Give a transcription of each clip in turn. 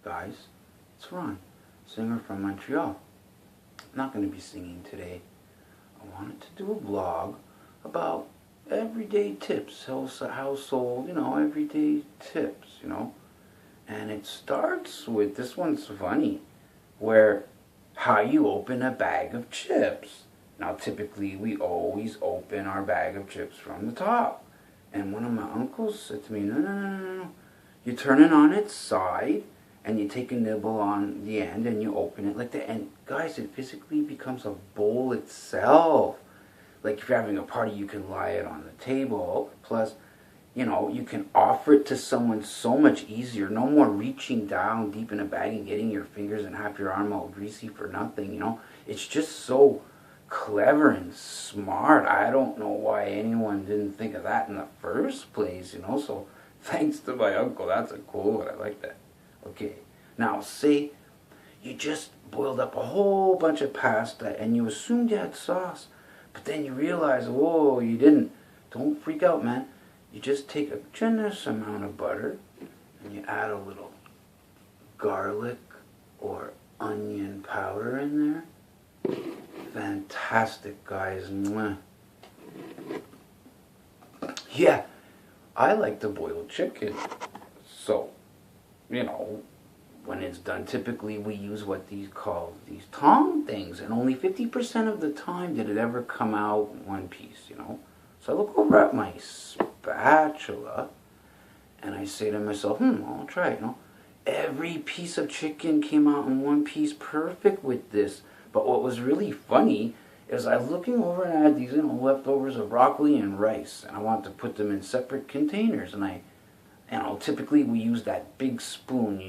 guys. It's Ron, singer from Montreal. I'm not going to be singing today. I wanted to do a vlog about everyday tips, household, everyday tips. And it starts with, this one's funny, where how you open a bag of chips. Now, typically, we always open our bag of chips from the top. And one of my uncles said to me, no, no, no, no, no. You turn it on its side, and you take a nibble on the end, and you open it like that. And guys, it physically becomes a bowl itself. Like if you're having a party, you can lie it on the table. Plus, you can offer it to someone so much easier. No more reaching down deep in a bag and getting your fingers and half your arm all greasy for nothing, It's just so clever and smart. I don't know why anyone didn't think of that in the first place, So thanks to my uncle, that's a cool one. I like that. Okay, now say you just boiled up a whole bunch of pasta and you assumed you had sauce, but then you realize, whoa, you didn't. Don't freak out, man. You just take a generous amount of butter and you add a little garlic or onion powder in there. Fantastic, guys. Mwah. Yeah, I like to boil chicken. So, when it's done, typically we use what these tong things, and only 50% of the time did it ever come out in one piece, So I look over at my spatula, and I say to myself, I'll try it, Every piece of chicken came out in one piece, perfect with this. But what was really funny is I was looking over and I had these, leftovers of broccoli and rice, and I wanted to put them in separate containers, and typically we use that big spoon,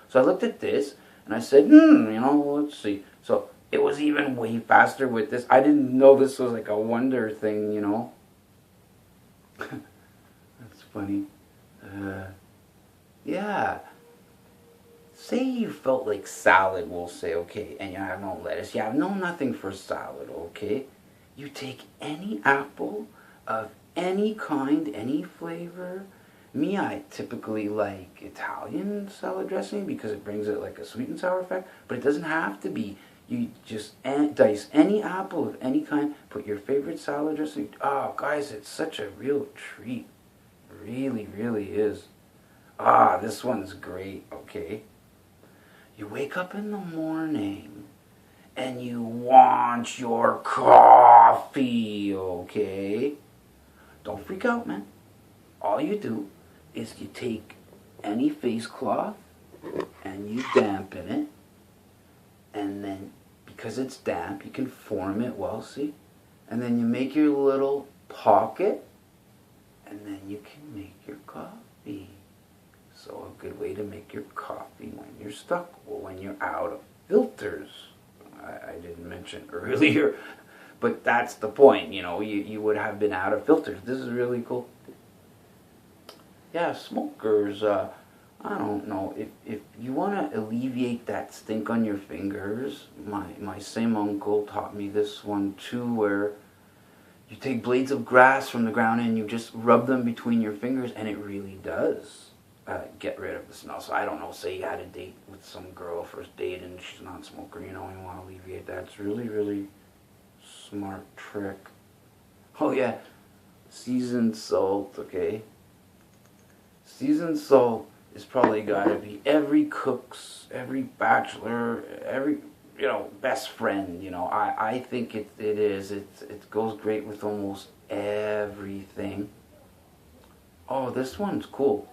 So I looked at this, and I said, let's see. So it was even way faster with this. I didn't know this was like a wonder thing, That's funny. Yeah. Say you felt like salad, we'll say, okay, and you have no lettuce. You have nothing for salad, okay? You take any apple of any kind, any flavor. Me, I typically like Italian salad dressing because it brings it like a sweet and sour effect, but it doesn't have to be. You just dice any apple of any kind, put your favorite salad dressing. Oh, guys, it's such a real treat. Really, really is. This one's great, okay? You wake up in the morning and you want your coffee, okay? Don't freak out, man. All you do is you take any face cloth and you dampen it, and then because it's damp, you can form it well, see? And then you make your little pocket, and then you can make your coffee. So a good way to make your coffee when you're stuck or when you're out of filters. I didn't mention earlier, but that's the point, you would have been out of filters. This is really cool. Yeah, smokers, I don't know, if you want to alleviate that stink on your fingers, my same uncle taught me this one too, where you take blades of grass from the ground and you just rub them between your fingers, and it really does get rid of the smell. So I don't know, say you had a date with some girl, first date, and she's not a smoker, you want to alleviate that. It's really, really smart trick. Oh yeah, seasoned salt, okay? Seasoned salt is probably gotta be every cook's, every bachelor, every, best friend, I think it is. It goes great with almost everything. Oh, this one's cool.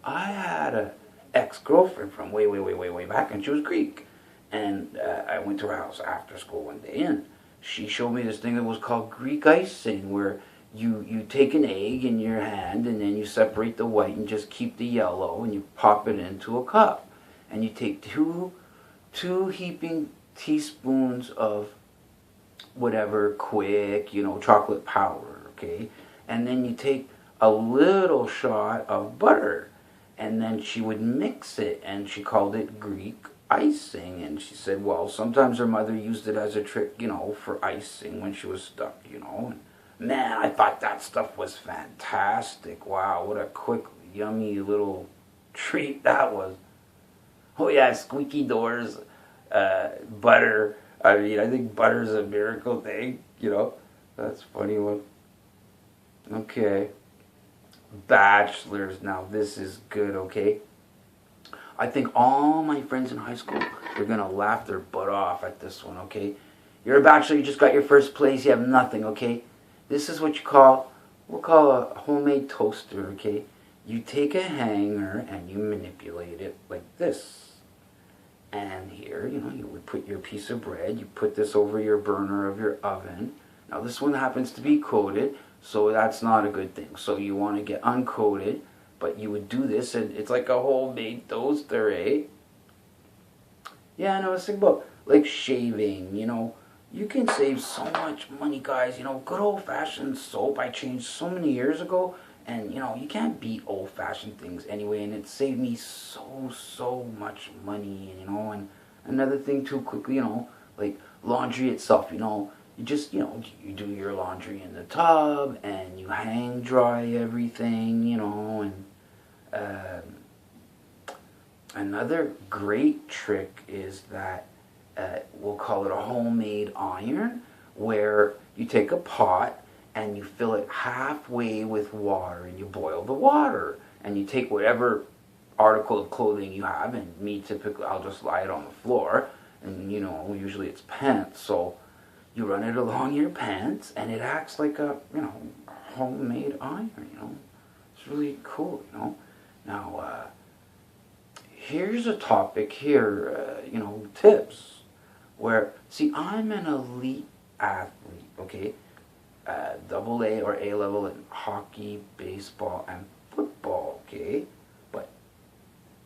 I had an ex-girlfriend from way, way, way, way, way back, and she was Greek. And I went to her house after school one day, and she showed me this thing that was called Greek icing, where you take an egg in your hand, and then you separate the white and just keep the yellow, and you pop it into a cup. And you take two heaping teaspoons of whatever quick, chocolate powder, okay? And then you take a little shot of butter. And then she would mix it, and she called it Greek icing. And she said, well, sometimes her mother used it as a trick, for icing when she was stuck, And man, I thought that stuff was fantastic. Wow, what a quick, yummy little treat that was. Oh yeah, squeaky doors, butter. I mean, I think butter's a miracle thing, you know. That's a funny one. Okay. Bachelors. Now this is good, okay? I think all my friends in high school, they're gonna laugh their butt off at this one, okay? You're a bachelor, you just got your first place, you have nothing, okay? This is what we'll call a homemade toaster, okay? You take a hanger and you manipulate it like this. And here, you would put your piece of bread, you put this over your burner of your oven. Now this one happens to be coated, so that's not a good thing. So you want to get uncoated, but you would do this, and it's like a homemade toaster, eh? Yeah, I know, it's about like shaving, You can save so much money, guys. Good old-fashioned soap I changed so many years ago. And, you can't beat old-fashioned things anyway. And it saved me so much money, And another thing, too, quickly, like laundry itself, You just, you do your laundry in the tub. And you hang dry everything, And another great trick is that we'll call it a homemade iron, where you take a pot and you fill it halfway with water and you boil the water, and you take whatever article of clothing you have, and me typically I'll just lie it on the floor, and usually it's pants, so you run it along your pants and it acts like a homemade iron. It's really cool. Now here's a topic here, tips. Where, see, I'm an elite athlete, okay? Double A or A level in hockey, baseball, and football, okay? But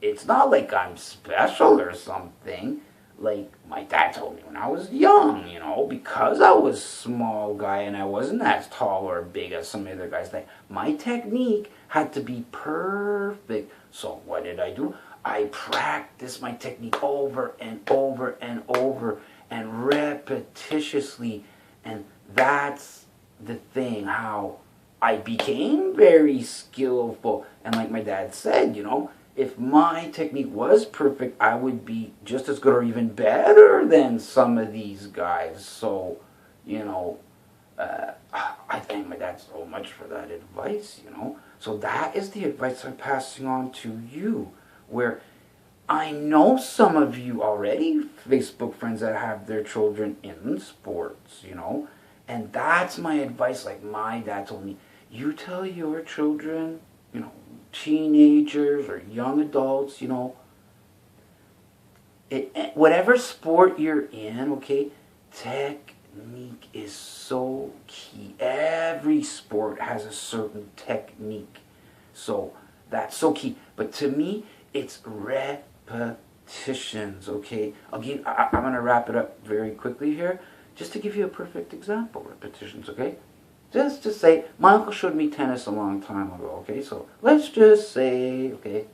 it's not like I'm special or something. Like my dad told me when I was young, because I was a small guy and I wasn't as tall or big as some other guys, like my technique had to be perfect. So what did I do? I practiced my technique over and over and over and repetitiously, and that's the thing, how I became very skillful. And like my dad said, if my technique was perfect, I would be just as good or even better than some of these guys. So, I thank my dad so much for that advice, So that is the advice I'm passing on to you, where I know some of you already, Facebook friends that have their children in sports, and that's my advice. Like my dad told me, you tell your children, teenagers or young adults, whatever sport you're in, okay, technique is so key. Every sport has a certain technique, so that's so key. But to me, it's repetitions, okay? I'm going to wrap it up very quickly here, just to give you a perfect example. Repetitions, okay? Just to say, my uncle showed me tennis a long time ago, okay? So let's just say, okay,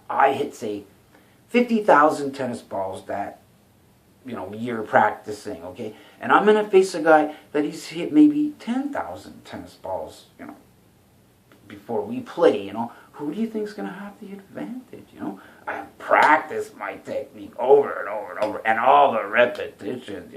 I hit, say, 50,000 tennis balls that, year practicing, okay? And I'm going to face a guy that he's hit maybe 10,000 tennis balls, before we play, Who do you think is going to have the advantage, I have practiced my technique over and over and over, and all the repetitions,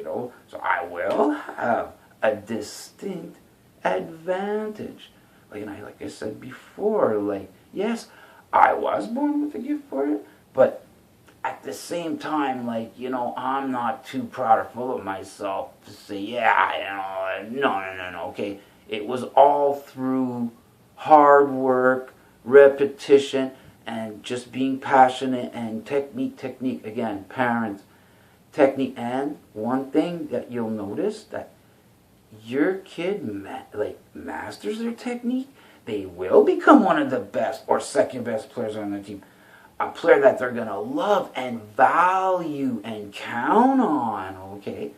So I will have a distinct advantage. Like I said before, yes, I was born with a gift for it, but at the same time, I'm not too proud or full of myself to say, yeah, no, okay. It was all through hard work, repetition, and just being passionate, and technique, again, parents, technique. And one thing that you'll notice, that your kid masters their technique, they will become one of the best or second best players on the team. A player that they're going to love and value and count on, okay?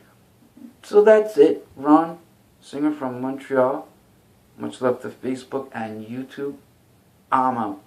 So that's it. Ron, singer from Montreal. Much love to Facebook and YouTube. I'm out.